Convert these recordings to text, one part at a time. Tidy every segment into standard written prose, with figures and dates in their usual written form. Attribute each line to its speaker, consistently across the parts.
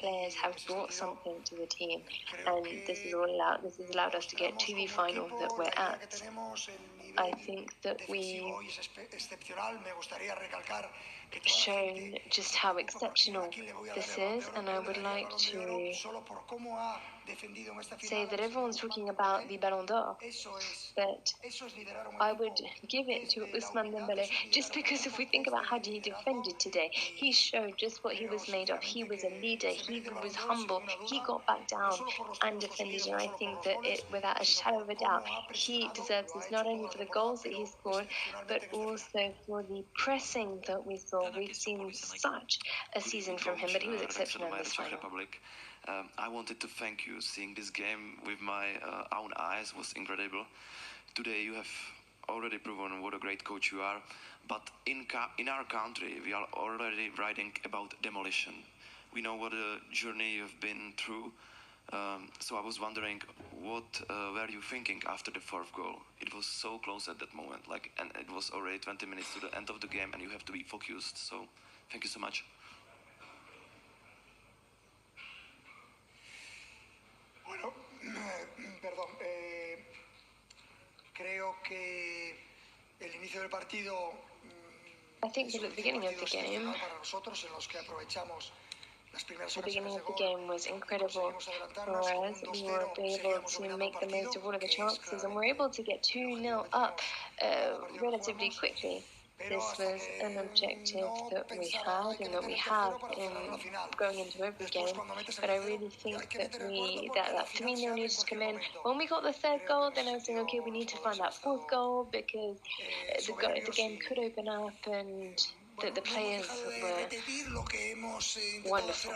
Speaker 1: players have brought something to the team, and this has allowed us to get to the final that we're at. I think that we've shown just how exceptional this is, and I would like to say that everyone's talking about the Ballon d'Or, but I would give it to Osman Dembélé just because if we think about how he defended today, he showed just what he was made of. He was a leader, he was humble, he got back down and defended, and I think that without a shadow of a doubt, he deserves this not only for the goals that he scored, but also for the pressing that we saw. We've seen such a season from him, but he was exceptional in this final.
Speaker 2: I wanted to thank you. Seeing this game with my own eyes was incredible. Today you have already proven what a great coach you are, but in our country we are already writing about demolition. We know what a journey you've been through, so I was wondering, what were you thinking after the fourth goal? It was so close at that moment, and it was already 20 minutes to the end of the game, and you have to be focused. So thank you so much.
Speaker 3: Bueno, perdón. Creo que el inicio del partido.
Speaker 1: I think that at the beginning of the game, the beginning of the game was incredible for us. We were able to make the most of all of the chances, and we're able to get 2-0 up relatively quickly. This was an objective that we had and that we have in going into every game. But I really think that that 3-0 needs to come in. When we got the third goal, then I was saying, okay, we need to find that fourth goal because the game could open up, and the players were wonderful.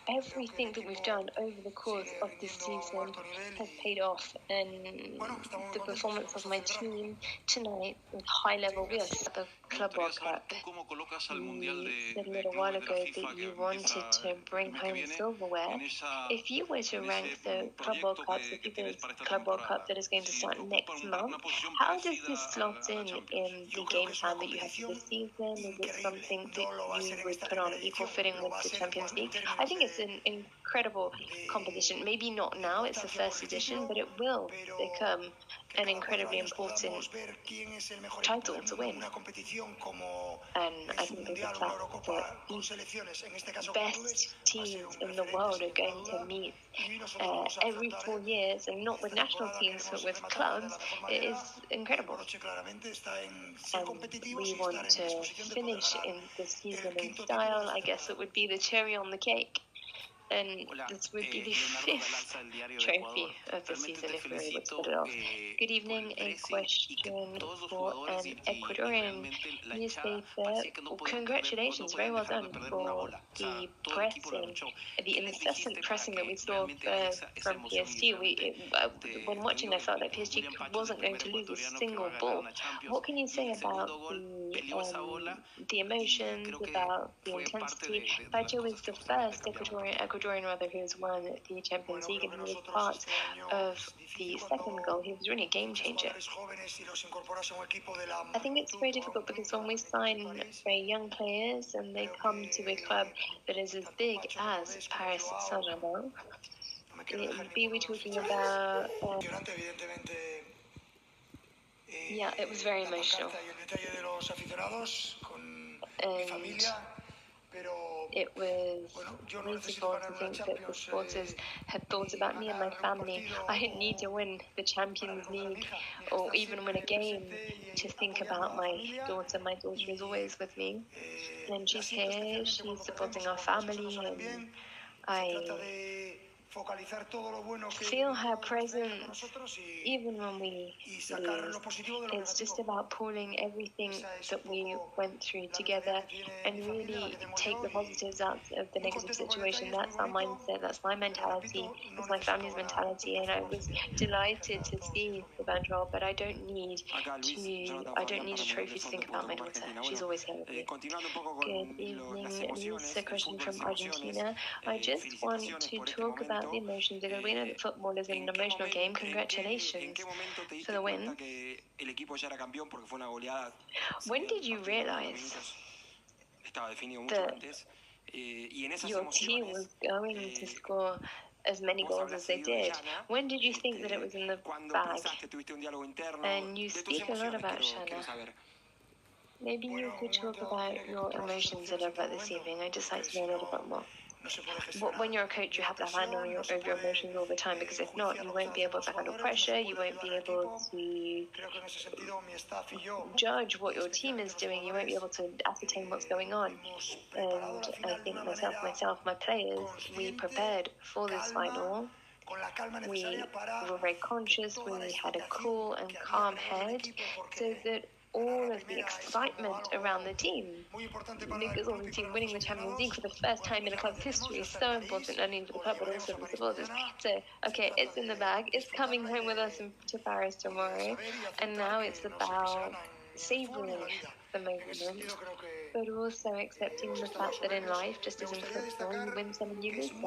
Speaker 1: Everything that we've done over the course of this season has paid off, and the performance of my team tonight was high level. We are the Club World Cup. You said a little while ago that you wanted to bring home silverware. If you were to rank the Club World Cup, the FIFA's Club World Cup that is going to start next month, how does this slot in the game plan that you have for this season? Is it something that you would put on equal footing with the Champions League? I think it's an incredible competition. Maybe not now, it's the first edition, but it will become an incredibly important title to win. And I think that the fact that the best teams in the world are going to meet every 4 years, and not with national teams but with clubs, it is incredible. And we want to finish in the season in style. I guess it would be the cherry on the cake. And this would be the 5th trophy of the season if we were able to put it off. Good evening, a question for an Ecuadorian newspaper. Congratulations, very well done for the pressing, the incessant pressing that we saw from PSG. When watching, I felt like PSG wasn't going to lose a single ball. What can you say about the emotions, about the intensity? Pacho was the first Ecuadorian who has won the Champions League, and he was part of the second goal. He was really a game changer. I think it's very difficult because when we sign very young players and they come to a club that is as big as Paris Saint-Germain, be we talking about... yeah, it was very emotional. And it was beautiful to think that the supporters had thought about me and my family. I didn't need to win the Champions League or even win a game to think about my daughter. My daughter is always with me, and she's here, she's supporting our family, and I feel her presence even when we lose. It's just about pulling everything that we went through together and really take the positives out of the negative situation. That's our mindset, that's my mentality, it's my family's mentality, and I was delighted to see the banderole, but I don't need a trophy to think about my daughter. She's always here with me. Good evening, Lisa, question from Argentina. I just want to talk about the emotions, because we know that football is an emotional game. Congratulations for the win. When did you realize your team was going to score as many goals as they did. When did you think that it was in the bag? And you speak a lot about Shana. Maybe you could talk about your emotions a little bit this evening. I'd just like to know a little bit more. When you're a coach, you have to handle your emotions all the time, because if not, you won't be able to handle pressure, you won't be able to judge what your team is doing, you won't be able to ascertain what's going on. And I think myself, my players, we prepared for this final. We were very conscious, we had a cool and calm head, so that all of the excitement around the team, because all the team winning the Champions League for the first time in a club's history is so important, not only for the club but also for the supporters. So, okay, it's in the bag, it's coming home with us to Paris tomorrow, and now it's about savouring the moment, but also accepting the fact that in life, just as in football, you win some and you lose some.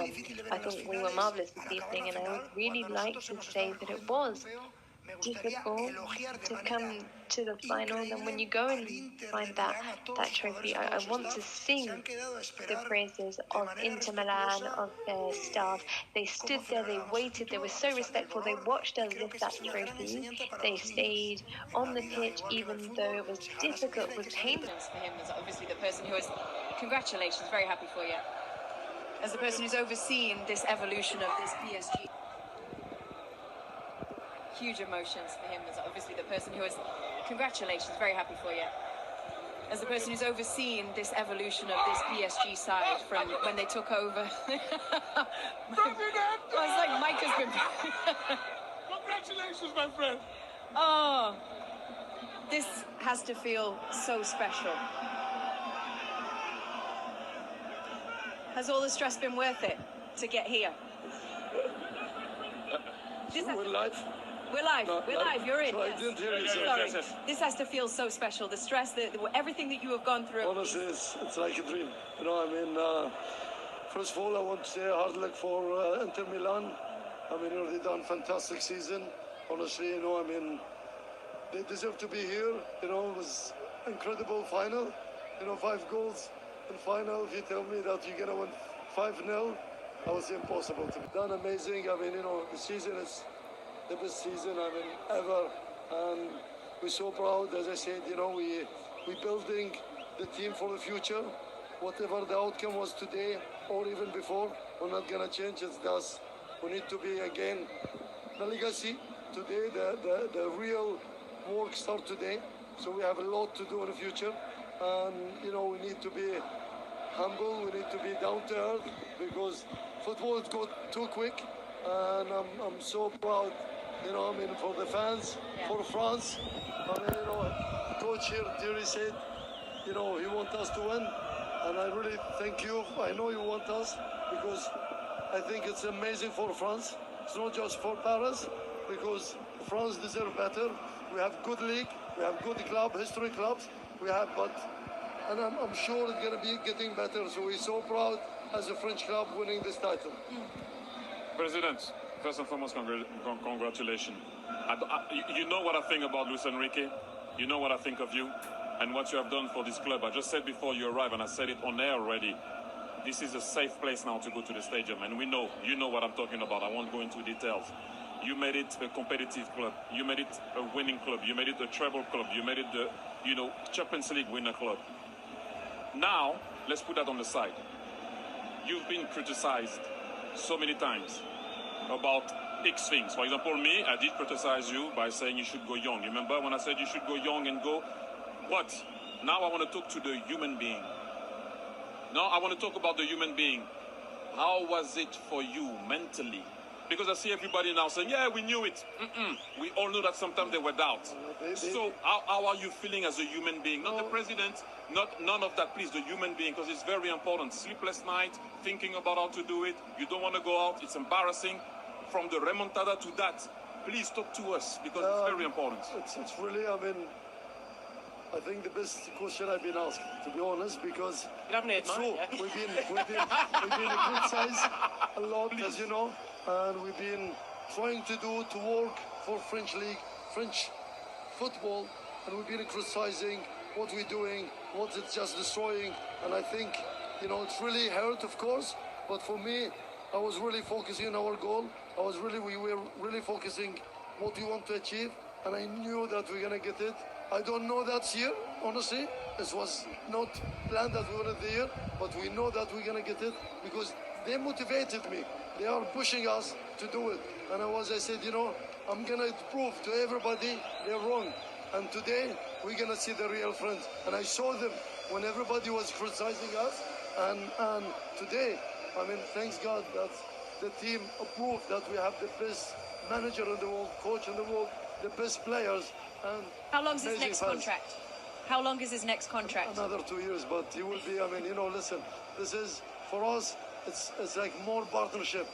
Speaker 1: I thought we were marvellous this evening, and I would really like to say that it was difficult to come to the final. And when you go and find that trophy, I want to sing the praises of Inter Milan, of their staff. They stood there, they waited, they were so respectful, they watched us lift that trophy, they stayed on the pitch even though it was difficult, was painful.
Speaker 4: For him as obviously the person who has, congratulations, very happy for you, as the person who's overseen this evolution of this PSG. Huge emotions for him as obviously the person who has, congratulations, very happy for you, as the person who's overseen this evolution of this PSG side from when they took over. It's like Mike has been.
Speaker 5: Congratulations, my friend.
Speaker 4: Oh, this has to feel so special. Has all the stress been worth it to get here?
Speaker 5: We're live.
Speaker 4: We're live.
Speaker 5: No,
Speaker 4: We're live. You're in.
Speaker 5: So I didn't hear you.
Speaker 4: Sorry. Yes. This has to feel so special. The stress, everything that you have gone through.
Speaker 5: Honestly, it's like a dream. You know, I mean, first of all, I want to say hard luck for Inter Milan. I mean, you know, they've done fantastic season. Honestly, you know, I mean, they deserve to be here. You know, it was incredible final. You know, 5 goals in final. If you tell me that you're gonna win 5-0, I would say impossible to be done. Amazing. I mean, you know, the season is the best season, I mean, ever. And we're so proud, as I said, you know, we're building the team for the future. Whatever the outcome was today or even before, we're not gonna change it. Thus, we need to be again the legacy today. The real work start today. So we have a lot to do in the future, and you know, we need to be humble. We need to be down to earth, because football has got too quick. And I'm so proud, you know, I mean, for the fans, for France. I mean, you know, coach here, Thierry said, you know, he wants us to win. And I really thank you. I know you want us, because I think it's amazing for France. It's not just for Paris, because France deserve better. We have good league, we have good club, history clubs. And I'm sure it's going to be getting better. So we're so proud as a French club winning this title.
Speaker 6: President, first and foremost, congratulations. You know what I think about Luis Enrique. You know what I think of you and what you have done for this club. I just said before you arrived, and I said it on air already, this is a safe place now to go to the stadium. And you know what I'm talking about. I won't go into details. You made it a competitive club. You made it a winning club. You made it a treble club. You made it the, Champions League winner club. Now, let's put that on the side. You've been criticized so many times about X things. For example, me, I did criticize you by saying you should go young. You remember when I said you should go young and go? What? Now I want to talk to the human being. Now I want to talk about the human being. How was it for you mentally? Because I see everybody now saying, yeah, we knew it. We all know that sometimes there were doubts. So how are you feeling as a human being? Not the president, none of that, please, the human being, because it's very important. Sleepless night, thinking about how to do it. You don't want to go out. It's embarrassing. From the remontada to that, please talk to us, because it's very important.
Speaker 5: It's really, I mean, I think the best question I've been asked, to be honest, because it's true. We've been criticized a lot, as you know, and we've been trying to work for French league, French football, and we've been criticizing what we're doing, what it's just destroying. And I think, you know, it's really hurt, of course. But for me, I was really focusing on our goal. We were really focusing what we want to achieve. And I knew that we're going to get it. I don't know that year, honestly. This was not planned that we were there, but we know that we're going to get it because they motivated me. They are pushing us to do it. And I said, you know, I'm going to prove to everybody they're wrong. And today, we're going to see the real friends. And I saw them when everybody was criticizing us. And today, I mean, thanks God that the team proved that we have the best manager in the world, coach in the world, the best players. And
Speaker 4: how long is his next contract? How long is his next contract?
Speaker 5: Another 2 years, but he will be, I mean, you know, listen, this is, for us, it's like more partnership.